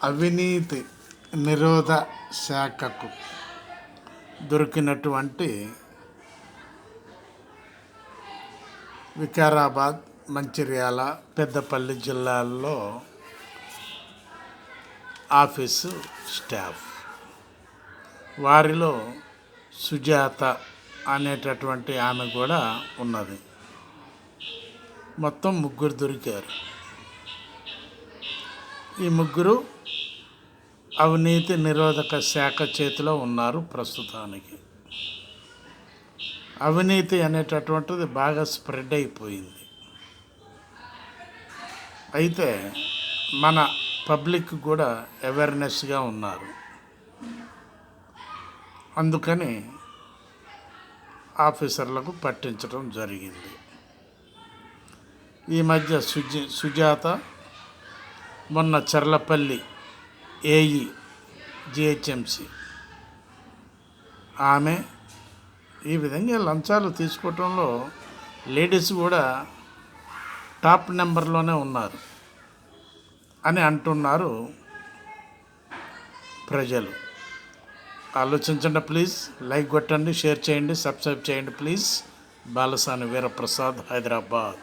అవినీతి నిరోధ శాఖకు దొరికినటువంటి వికారాబాద్, మంచిర్యాల, పెద్దపల్లి జిల్లాల్లో ఆఫీసు స్టాఫ్, వారిలో సుజాత అనేటటువంటి ఆమె కూడా ఉన్నది. మొత్తం ముగ్గురు దొరికారు. ఈ ముగ్గురు అవినీతి నిరోధక శాఖ చేతిలో ఉన్నారు ప్రస్తుతానికి. అవినీతి అనేటటువంటిది బాగా స్ప్రెడ్ అయిపోయింది. అయితే మన పబ్లిక్ కూడా అవేర్నెస్గా ఉన్నారు. అందుకని ఆఫీసర్లకు పట్టించడం జరిగింది. ఈ మధ్య సుజాత మొన్న చర్లపల్లి ఏఈ జిహెచ్ఎంసి ఆమె ఈ విధంగా లంచాలు తీసుకోవటంలో లేడీస్ కూడా టాప్ నెంబర్లోనే ఉన్నారు అని అంటున్నారు ప్రజలు. ఆలోచించండి ప్లీజ్. లైక్ కొట్టండి, షేర్ చేయండి, సబ్స్క్రైబ్ చేయండి ప్లీజ్. బాలసాని వీరప్రసాద్, హైదరాబాద్.